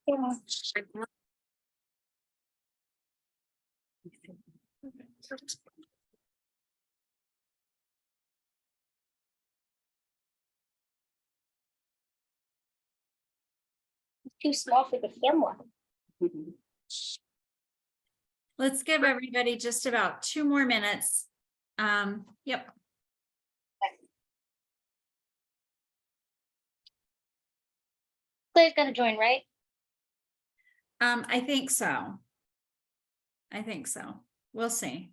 Yeah. Too small for the camera. Let's give everybody just about 2 more minutes. Yep. Claire's gonna join, right? I think so. I think so. We'll see.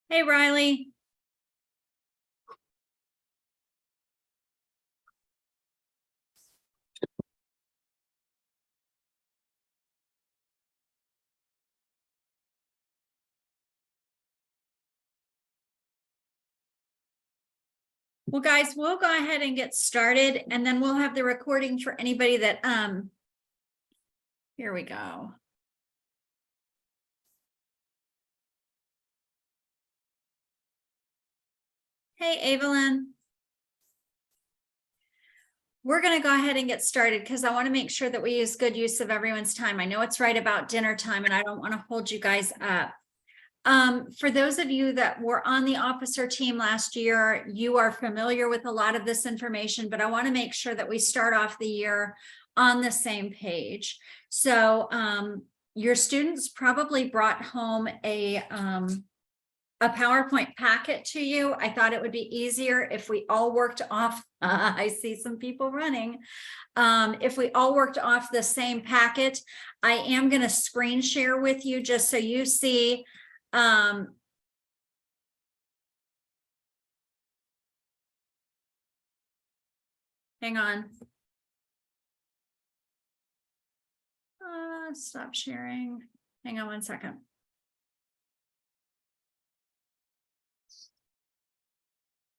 Hey, Riley. Well, guys, we'll go ahead and get started, and then we'll have the recording for anybody that, here we go. Hey, Evelyn. We're going to go ahead and get started because I want to make sure that we use good use of everyone's time. I know it's right about dinner time, and I don't want to hold you guys up. For those of you that were on the officer team last year, you are familiar with a lot of this information, but I want to make sure that we start off the year on the same page. So your students probably brought home a PowerPoint packet to you. I thought it would be easier if we all worked off, I see some people running. If we all worked off the same packet, I am going to screen share with you just so you see. Hang on. Stop sharing. Hang on 1 second.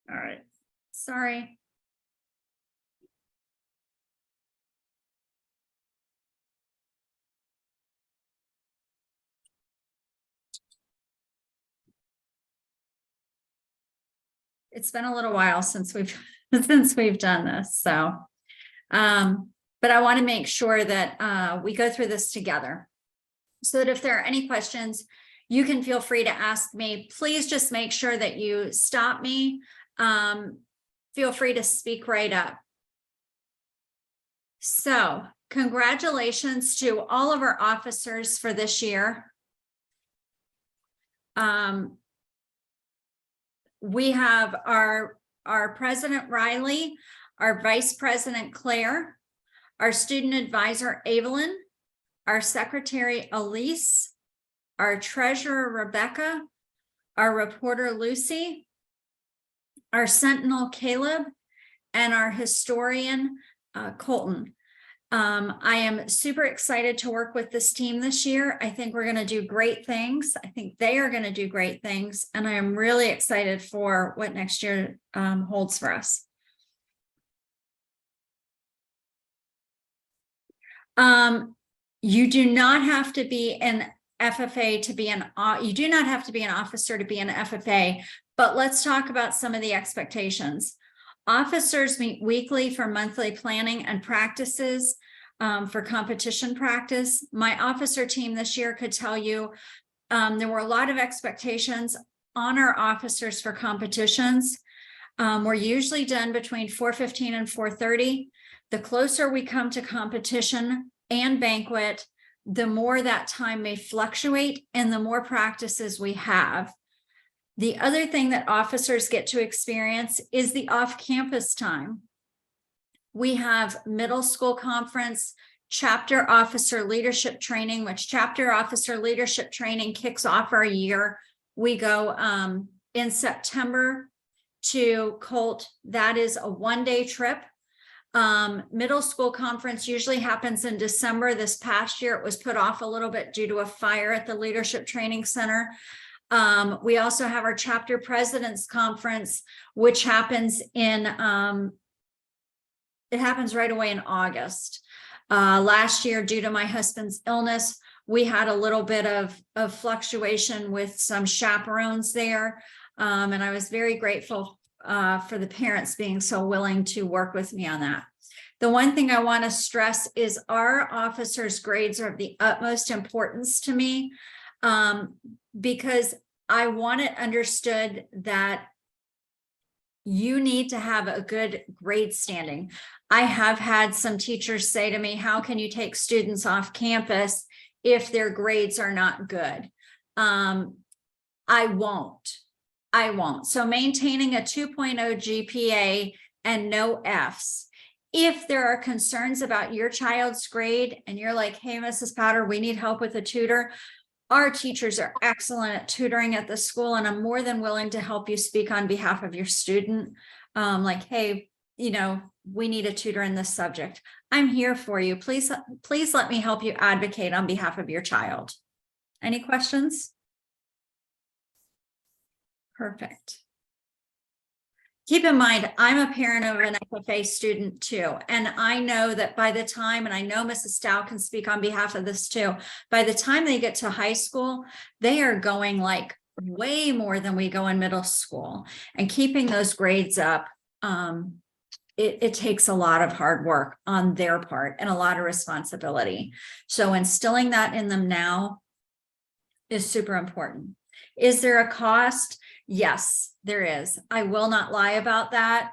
All right. Sorry. It's been a little while since we've done this, so but I want to make sure that we go through this together so that if there are any questions, you can feel free to ask me. Please just make sure that you stop me. Feel free to speak right up. So congratulations to all of our officers for this year. We have our president, Riley, our vice president, Claire, our student advisor, Evelyn, our secretary, Elise, our treasurer, Rebecca, our reporter, Lucy, our sentinel, Caleb, and our historian, Colton. I am super excited to work with this team this year. I think we're going to do great things. I think they are going to do great things. And I am really excited for what next year holds for us. You do not have to be an FFA to be you do not have to be an officer to be an FFA, but let's talk about some of the expectations. Officers meet weekly for monthly planning and practices for competition practice. My officer team this year could tell you there were a lot of expectations on our officers for competitions. We're usually done between 4:15 and 4:30. The closer we come to competition and banquet, the more that time may fluctuate and the more practices we have. The other thing that officers get to experience is the off-campus time. We have middle school conference, chapter officer leadership training, which chapter officer leadership training kicks off our year. We go in September to Colt. That is a one-day trip. Middle school conference usually happens in December. This past year, it was put off a little bit due to a fire at the Leadership Training Center. We also have our chapter presidents conference, which happens in, it happens right away in August. Last year, due to my husband's illness, We had a little bit of fluctuation with some chaperones there. And I was very grateful for the parents being so willing to work with me on that. The one thing I want to stress is our officers' grades are of the utmost importance to me, because I want it understood that you need to have a good grade standing. I have had some teachers say to me, how can you take students off campus if their grades are not good? I won't. So maintaining a 2.0 GPA and no Fs. If there are concerns about your child's grade and you're like, hey, Mrs. Powder, we need help with a tutor. Our teachers are excellent at tutoring at the school, and I'm more than willing to help you speak on behalf of your student. Like, hey, you know, we need a tutor in this subject. I'm here for you. Please let me help you advocate on behalf of your child. Any questions? Perfect. Keep in mind, I'm a parent of an FFA student too. And I know that by the time, and I know Mrs. Stow can speak on behalf of this too, by the time they get to high school, they are going like way more than we go in middle school. And keeping those grades up, it takes a lot of hard work on their part and a lot of responsibility. So instilling that in them now is super important. Is there a cost? Yes, there is. I will not lie about that.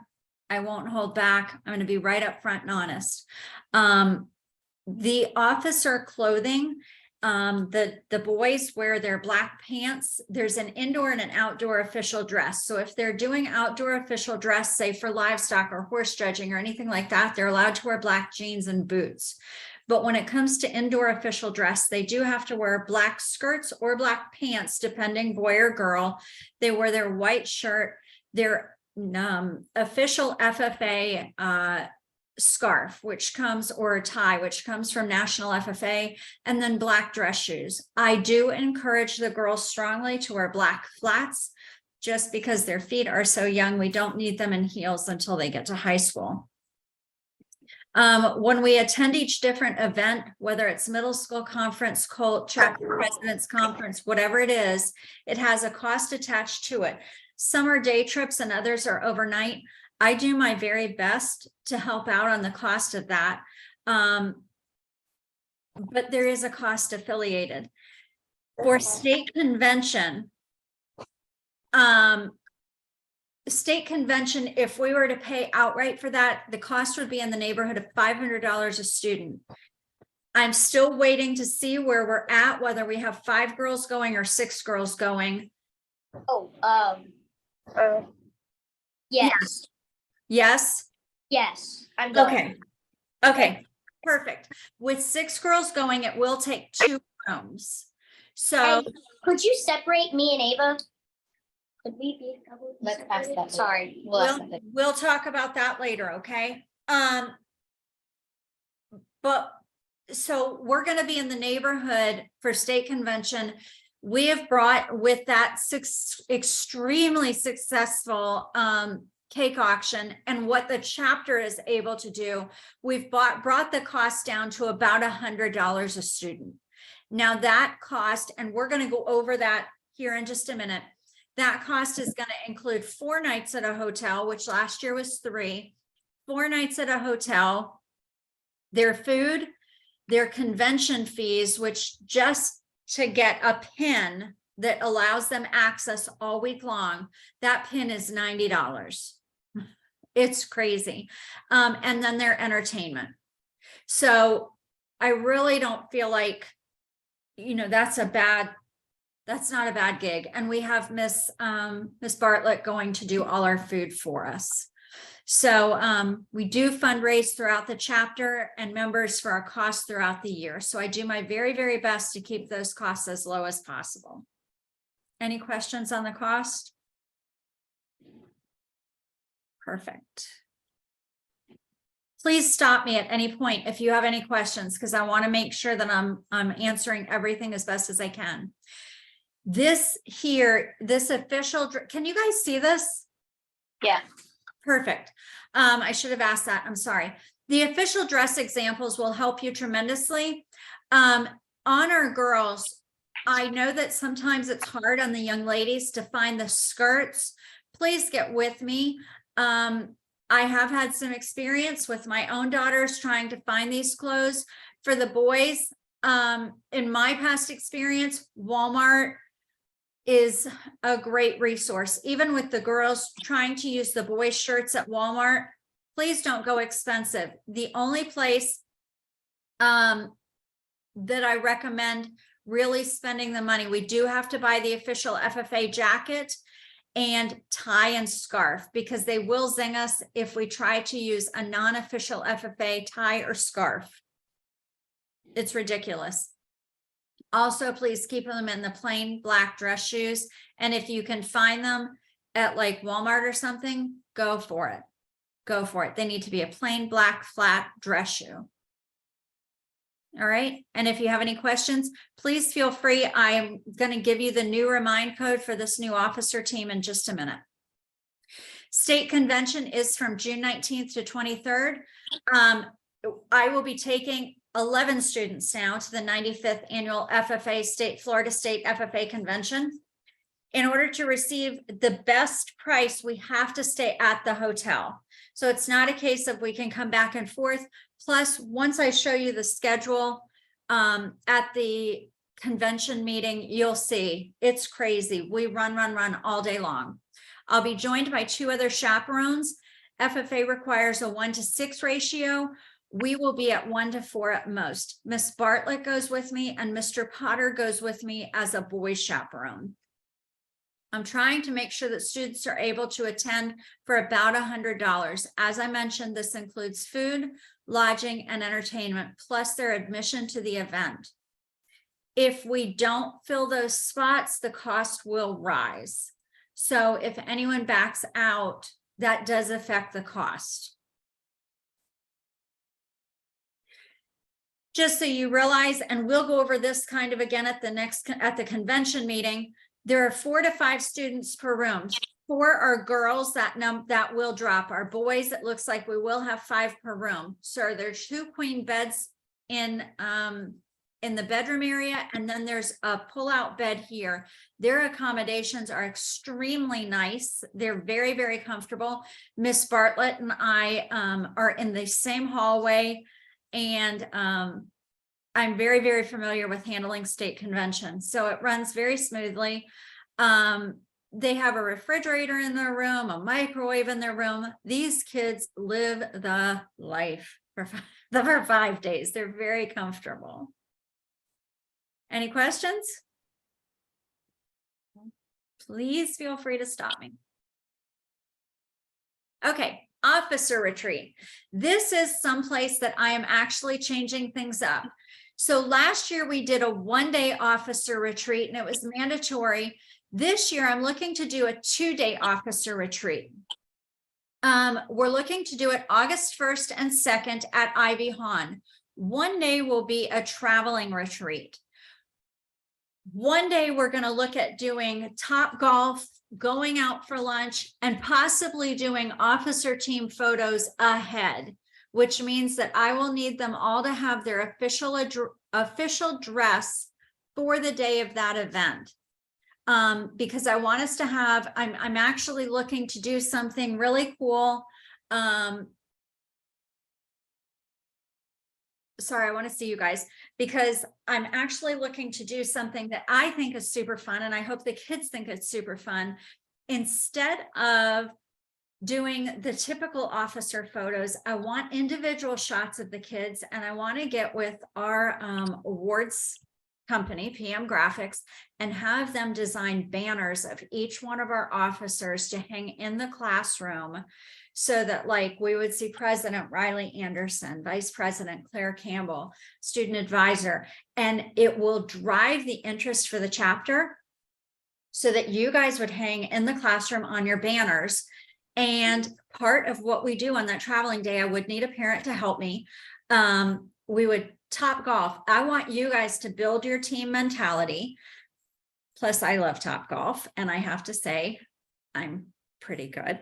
I won't hold back. I'm going to be right up front and honest. The officer clothing, the boys wear their black pants. There's an indoor and an outdoor official dress. So if they're doing outdoor official dress, say for livestock or horse judging or anything like that, they're allowed to wear black jeans and boots. But when it comes to indoor official dress, they do have to wear black skirts or black pants, depending boy or girl. They wear their white shirt, their official FFA scarf, which comes, or a tie, which comes from National FFA, and then black dress shoes. I do encourage the girls strongly to wear black flats, just because their feet are so young. We don't need them in heels until they get to high school. When we attend each different event, whether it's middle school conference, Colt, chapter president's conference, whatever it is, it has a cost attached to it. Some are day trips and others are overnight. I do my very best to help out on the cost of that. But there is a cost affiliated. For state convention, if we were to pay outright for that, the cost would be in the neighborhood of $500 a student. I'm still waiting to see where we're at, whether we have 5 girls going or 6 girls going. Oh, yes. Yes. Yes, I'm going. Okay. Okay. Perfect. With 6 girls going, it will take 2 rooms. So And could you separate me and Ava? Could we be a couple? Let's ask that later. Sorry. we'll talk about that later, okay? But so we're going to be in the neighborhood for state convention. We have brought with that extremely successful cake auction, and what the chapter is able to do, we've brought the cost down to about $100 a student. Now that cost, and we're going to go over that here in just a minute, that cost is going to include 4 nights at a hotel, which last year was 3, 4 nights at a hotel, their food, their convention fees, which just to get a pin that allows them access all week long, that pin is $90. It's crazy. And then their entertainment. So I really don't feel like, you know, that's not a bad gig. And we have Miss Bartlett going to do all our food for us. So we do fundraise throughout the chapter and members for our costs throughout the year. So I do my very, very best to keep those costs as low as possible. Any questions on the cost? Perfect. Please stop me at any point if you have any questions, because I want to make sure that I'm answering everything as best as I can. This here, this official, can you guys see this? Yeah. Perfect. I should have asked that. I'm sorry. The official dress examples will help you tremendously. on our girls, I know that sometimes it's hard on the young ladies to find the skirts. Please get with me. I have had some experience with my own daughters trying to find these clothes. For the boys, in my past experience, Walmart is a great resource. Even with the girls trying to use the boys' shirts at Walmart, please don't go expensive. The only place that I recommend really spending the money, we do have to buy the official FFA jacket and tie and scarf, because they will zing us if we try to use a non-official FFA tie or scarf. It's ridiculous. Also, please keep them in the plain black dress shoes. And if you can find them at like Walmart or something, go for it. Go for it. They need to be a plain black flat dress shoe. All right. And if you have any questions, please feel free. I am going to give you the new remind code for this new officer team in just a minute. State convention is from June 19th to 23rd. I will be taking 11 students now to the 95th annual FFA Florida State FFA convention. In order to receive the best price, we have to stay at the hotel. So it's not a case of we can come back and forth. Plus, once I show you the schedule at the convention meeting, you'll see it's crazy. We run all day long. I'll be joined by 2 other chaperones. FFA requires a 1-to-6 ratio. We will be at 1-to-4 at most. Miss Bartlett goes with me and Mr. Potter goes with me as a boys chaperone. I'm trying to make sure that students are able to attend for about $100. As I mentioned, this includes food, lodging, and entertainment, plus their admission to the event. If we don't fill those spots, the cost will rise. So if anyone backs out, that does affect the cost. Just so you realize, and we'll go over this kind of again at the convention meeting, there are 4 to 5 students per room. 4 are girls that will drop. Our boys, it looks like we will have 5 per room. So there's 2 queen beds in the bedroom area, and then there's a pull-out bed here. Their accommodations are extremely nice. They're very, very comfortable. Miss Bartlett and I are in the same hallway, and I'm very, very familiar with handling state convention. So it runs very smoothly. They have a refrigerator in their room, a microwave in their room. These kids live the life for 5 days. They're very comfortable. Any questions? Please feel free to stop me. Okay, officer retreat. This is someplace that I am actually changing things up. So last year we did a 1-day officer retreat and it was mandatory. This year I'm looking to do a 2-day officer retreat. We're looking to do it August 1st and 2nd at Ivy Hawn. 1 day will be a traveling retreat. 1 day we're going to look at doing Top Golf, going out for lunch, and possibly doing officer team photos ahead, which means that I will need them all to have their official dress for the day of that event. Because I want us to have, I'm actually looking to do something really cool. Sorry, I want to see you guys, because I'm actually looking to do something that I think is super fun, and I hope the kids think it's super fun. Instead of doing the typical officer photos, I want individual shots of the kids, and I want to get with our awards company, PM Graphics, and have them design banners of each one of our officers to hang in the classroom, so that like we would see President Riley Anderson, Vice President Claire Campbell, student advisor, and it will drive the interest for the chapter so that you guys would hang in the classroom on your banners. And part of what we do on that traveling day, I would need a parent to help me. We would Top Golf. I want you guys to build your team mentality. Plus, I love Top Golf, and I have to say, I'm pretty good.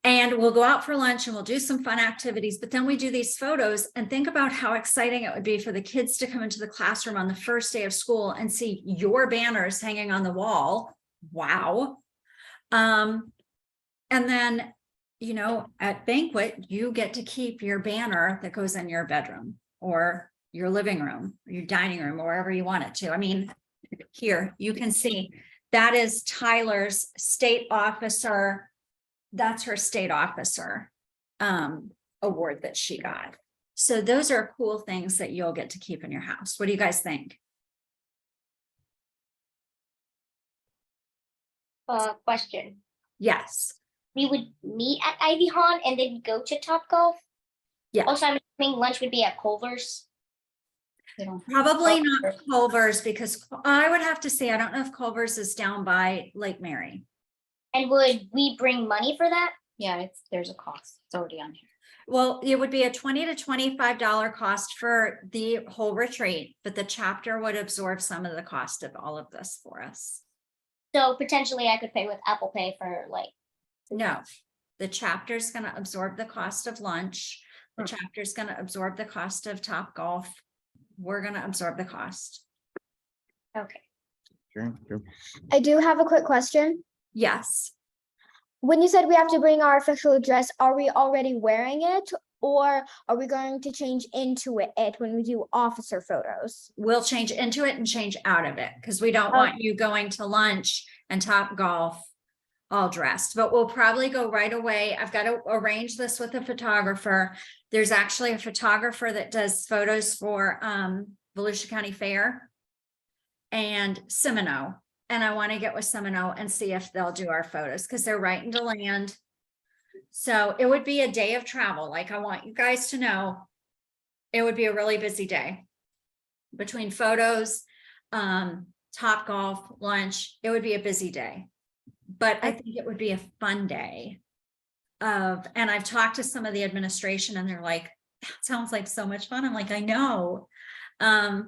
And we'll go out for lunch and we'll do some fun activities, but then we do these photos and think about how exciting it would be for the kids to come into the classroom on the first day of school and see your banners hanging on the wall. Wow. And then, you know, at banquet, you get to keep your banner that goes in your bedroom or your living room, or your dining room, or wherever you want it to. I mean, here you can see that is Tyler's state officer. That's her state officer award that she got. So those are cool things that you'll get to keep in your house. What do you guys think? Question. Yes. We would meet at Ivy Hahn and then go to Top Golf. Yeah. Also, I'm assuming lunch would be at Culver's. Probably not Culver's, because I would have to say, I don't know if Culver's is down by Lake Mary. And would we bring money for that? Yeah, there's a cost. It's already on here. Well, it would be a $20 to $25 cost for the whole retreat, but the chapter would absorb some of the cost of all of this for us. So potentially I could pay with Apple Pay for like. No, the chapter's going to absorb the cost of lunch. The chapter's going to absorb the cost of Top Golf. We're going to absorb the cost. Okay. Sure. I do have a quick question. Yes. When you said we have to bring our official dress, are we already wearing it, or are we going to change into it when we do officer photos? We'll change into it and change out of it, because we don't want you going to lunch and Top Golf all dressed, but we'll probably go right away. I've got to arrange this with a photographer. There's actually a photographer that does photos for Volusia County Fair and Seminole. And I want to get with Seminole and see if they'll do our photos, because they're right in DeLand. So it would be a day of travel. Like, I want you guys to know it would be a really busy day between photos, Top Golf, lunch. It would be a busy day, but I think it would be a fun day and I've talked to some of the administration and they're like, that sounds like so much fun. I'm like, I know.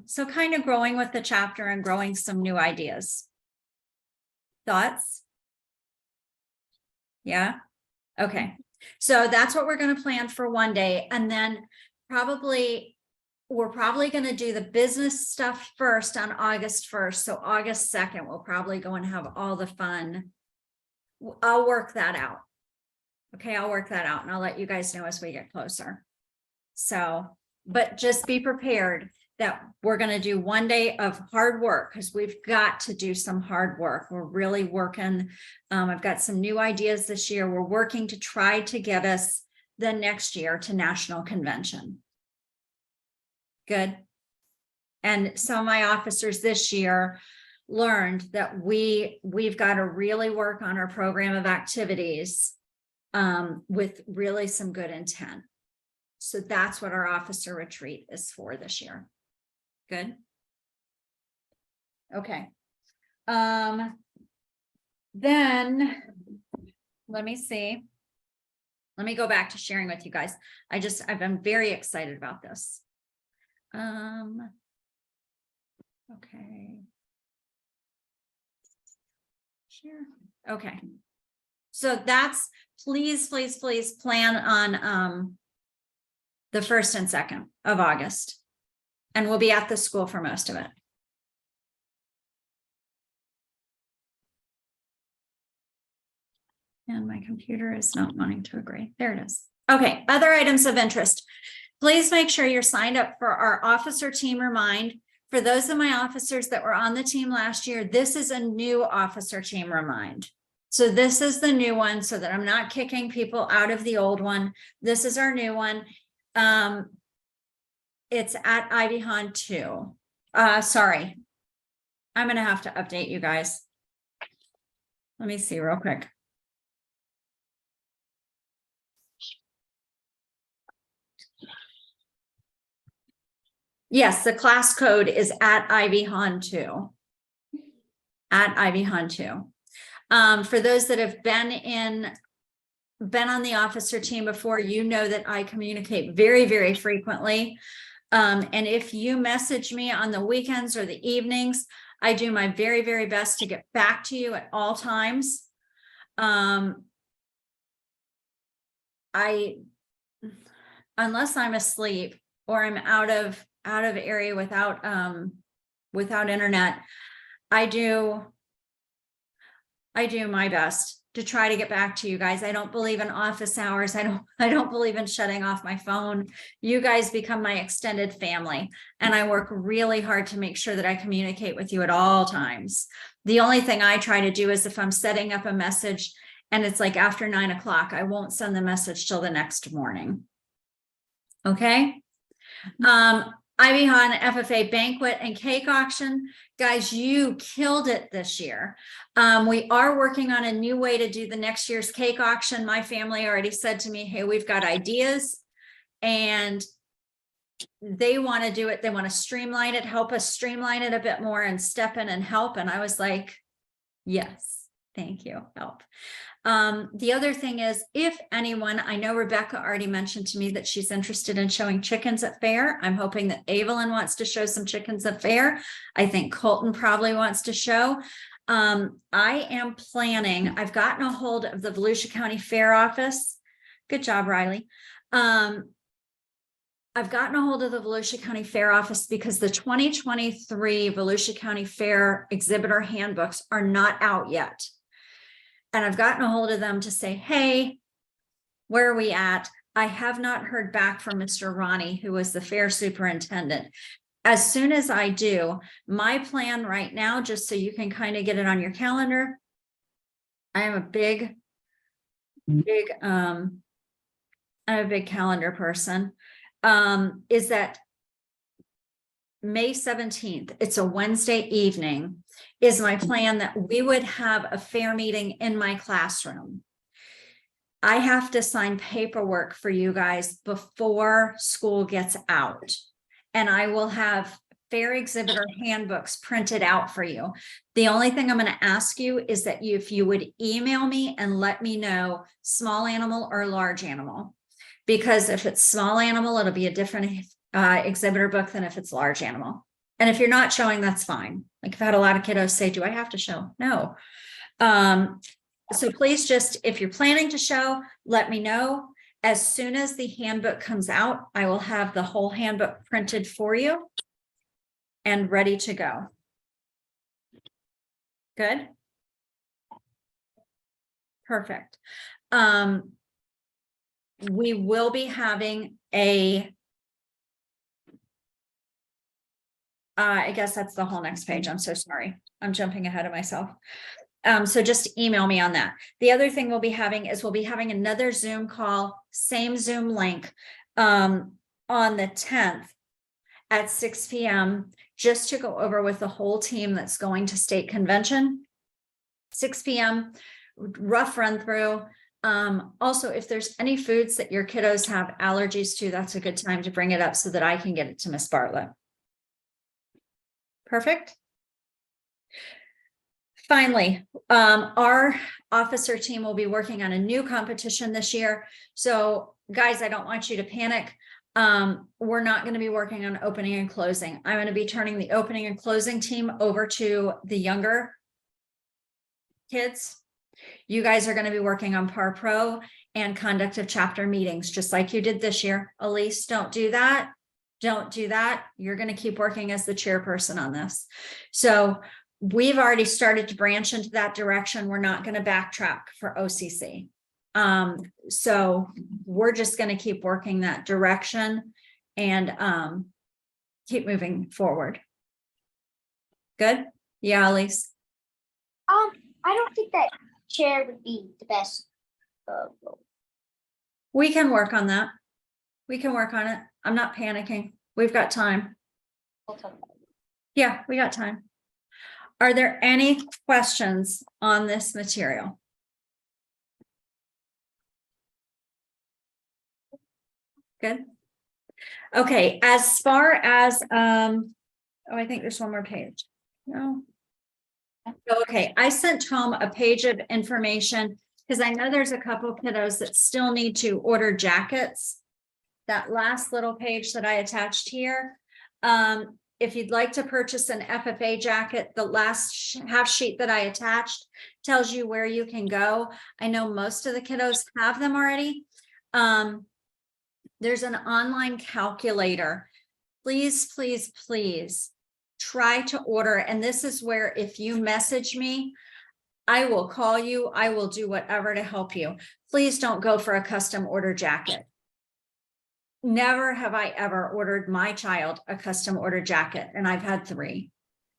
So kind of growing with the chapter and growing some new ideas. Thoughts? Yeah. Okay. So that's what we're going to plan for one day. And then we're probably going to do the business stuff first on August 1st. So August 2nd, we'll probably go and have all the fun. I'll work that out. Okay. I'll work that out and I'll let you guys know as we get closer. So, but just be prepared that we're going to do one day of hard work, because we've got to do some hard work. We're really working. I've got some new ideas this year. We're working to try to get us the next year to national convention. Good. And some of my officers this year learned that we've got to really work on our program of activities with really some good intent. So that's what our officer retreat is for this year. Good. Okay. Then let me see. Let me go back to sharing with you guys. I've been very excited about this. Okay. Share. Okay. So that's, please plan on the 1st and 2nd of August. And we'll be at the school for most of it. And my computer is not wanting to agree. There it is. Okay, other items of interest. Please make sure you're signed up for our officer team remind. For those of my officers that were on the team last year, this is a new officer team remind. So this is the new one, so that I'm not kicking people out of the old one. This is our new one. It's at Ivy Hahn 2. Sorry. I'm going to have to update you guys. Let me see real quick. Yes, the class code is at Ivy Hahn 2. At Ivy Hahn 2. For those that have been on the officer team before, you know that I communicate very, very frequently. And if you message me on the weekends or the evenings, I do my very, very best to get back to you at all times. unless I'm asleep or I'm out of area without internet, I do my best to try to get back to you guys. I don't believe in office hours. I don't believe in shutting off my phone. You guys become my extended family, and I work really hard to make sure that I communicate with you at all times. The only thing I try to do is if I'm setting up a message and it's like after 9 o'clock, I won't send the message till the next morning. Okay. Ivy Han FFA banquet and cake auction. Guys, you killed it this year. We are working on a new way to do the next year's cake auction. My family already said to me, hey, we've got ideas, and they want to do it. They want to streamline it, help us streamline it a bit more and step in and help. And I was like, yes, thank you, help. The other thing is, if anyone, I know Rebecca already mentioned to me that she's interested in showing chickens at fair. I'm hoping that Evelyn wants to show some chickens at fair. I think Colton probably wants to show. I am planning, I've gotten a hold of the Volusia County Fair office. Good job, Riley. I've gotten a hold of the Volusia County Fair office because the 2023 Volusia County Fair exhibitor handbooks are not out yet. And I've gotten a hold of them to say, hey, where are we at? I have not heard back from Mr. Ronnie, who was the fair superintendent. As soon as I do, my plan right now, just so you can kind of get it on your calendar, I am a big calendar person, is that May 17th, it's a Wednesday evening, is my plan that we would have a fair meeting in my classroom. I have to sign paperwork for you guys before school gets out, and I will have fair exhibitor handbooks printed out for you. The only thing I'm going to ask you is that if you would email me and let me know small animal or large animal, because if it's small animal, it'll be a different exhibitor book than if it's large animal. And if you're not showing, that's fine. Like I've had a lot of kiddos say, do I have to show? No. So please just, if you're planning to show, let me know. As soon as the handbook comes out, I will have the whole handbook printed for you and ready to go. Good. Perfect. We will be having I guess that's the whole next page. I'm so sorry. I'm jumping ahead of myself. So just email me on that. The other thing we'll be having is we'll be having another Zoom call, same Zoom link, on the 10th at 6 p.m. just to go over with the whole team that's going to state convention. 6 p.m. rough run through. Also, if there's any foods that your kiddos have allergies to, that's a good time to bring it up so that I can get it to Miss Bartlett. Perfect. Finally, our officer team will be working on a new competition this year. So guys, I don't want you to panic. We're not going to be working on opening and closing. I'm going to be turning the opening and closing team over to the younger kids. You guys are going to be working on Par Pro and conduct of chapter meetings, just like you did this year. Elise, don't do that. Don't do that. You're going to keep working as the chairperson on this. So we've already started to branch into that direction. We're not going to backtrack for OCC. So we're just going to keep working that direction and keep moving forward. Good? Yeah, Elise. I don't think that chair would be the best. We can work on that. We can work on it. I'm not panicking. We've got time. Yeah, we got time. Are there any questions on this material? Good. Okay, as far as oh, I think there's one more page. No. Okay, I sent home a page of information because I know there's a couple kiddos that still need to order jackets. That last little page that I attached here. If you'd like to purchase an FFA jacket, the last half sheet that I attached tells you where you can go. I know most of the kiddos have them already. There's an online calculator. Please, please, please try to order. And this is where if you message me, I will call you. I will do whatever to help you. Please don't go for a custom order jacket. Never have I ever ordered my child a custom order jacket, and I've had 3.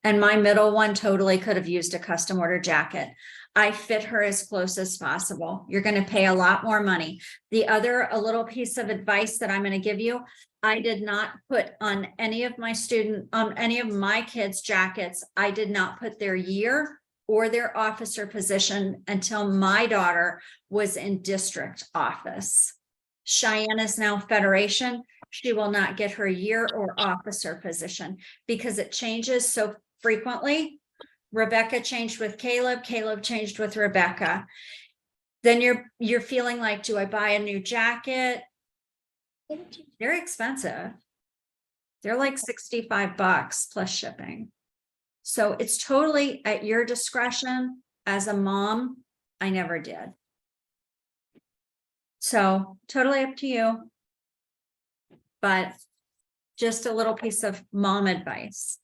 And my middle one totally could have used a custom order jacket. I fit her as close as possible. You're going to pay a lot more money. A little piece of advice that I'm going to give you, I did not put on any of my kids' jackets, I did not put their year or their officer position until my daughter was in district office. Cheyenne is now Federation. She will not get her year or officer position because it changes so frequently. Rebecca changed with Caleb, Caleb changed with Rebecca. Then you're feeling like, do I buy a new jacket? They're expensive. They're like $65 plus shipping. So it's totally at your discretion. As a mom, I never did. So totally up to you. But just a little piece of mom advice.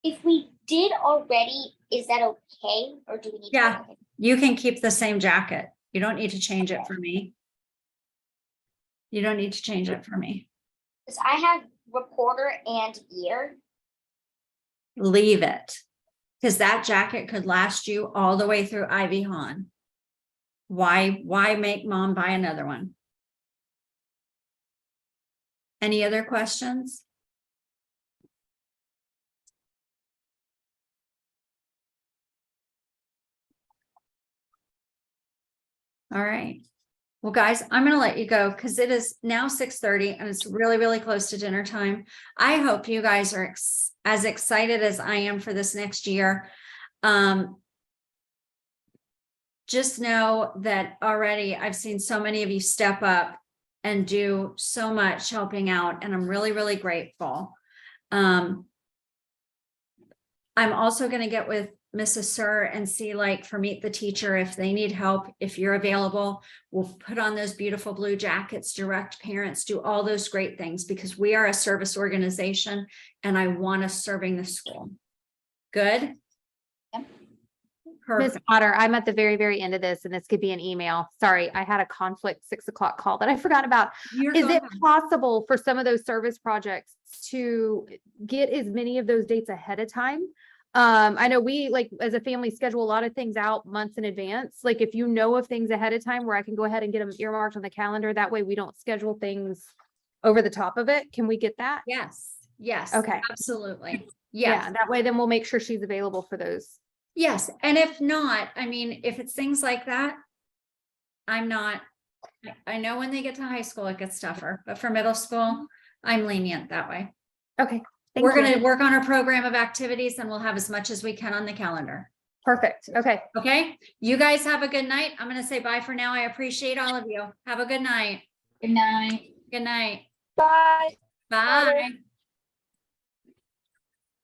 If we did already, is that okay? Or do we need? Yeah. To You can keep the same jacket. You don't need to change it for me. You don't need to change it for me. Because I have reporter and year. Leave it. Because that jacket could last you all the way through Ivy Hahn. Why make mom buy another one? Any other questions? All right. Well, guys, I'm going to let you go because it is now 6:30 and it's really, really close to dinner time. I hope you guys are as excited as I am for this next year. Just know that already I've seen so many of you step up and do so much helping out, and I'm really, really grateful. I'm also going to get with Mrs. Sir and see, like, for Meet the Teacher, if they need help, if you're available, we'll put on those beautiful blue jackets, direct parents, do all those great things, because we are a service organization and I want us serving the school. Good. Yep. Ms. Perfect. Potter, I'm at the very, very end of this, and this could be an email. Sorry, I had a conflict 6 o'clock call that I forgot about. You're Is going it possible for some of those service projects to get as many of those dates ahead of time? I know we, like, as a family, schedule a lot of things out months in advance. Like, if you know of things ahead of time where I can go ahead and get them earmarked on the calendar, that way we don't schedule things over the top of it. Can we get that? Yes. Yes. Okay. Absolutely. Yes. Yeah, that way then we'll make sure she's available for those. Yes. And if not, I mean, if it's things like that, I know when they get to high school, it gets tougher, but for middle school, I'm lenient that way. Okay. We're going to work on our program of activities and we'll have as much as we can on the calendar. Perfect. Okay. Okay. You guys have a good night. I'm going to say bye for now. I appreciate all of you. Have a good night. Good night. Good night. Bye. Bye.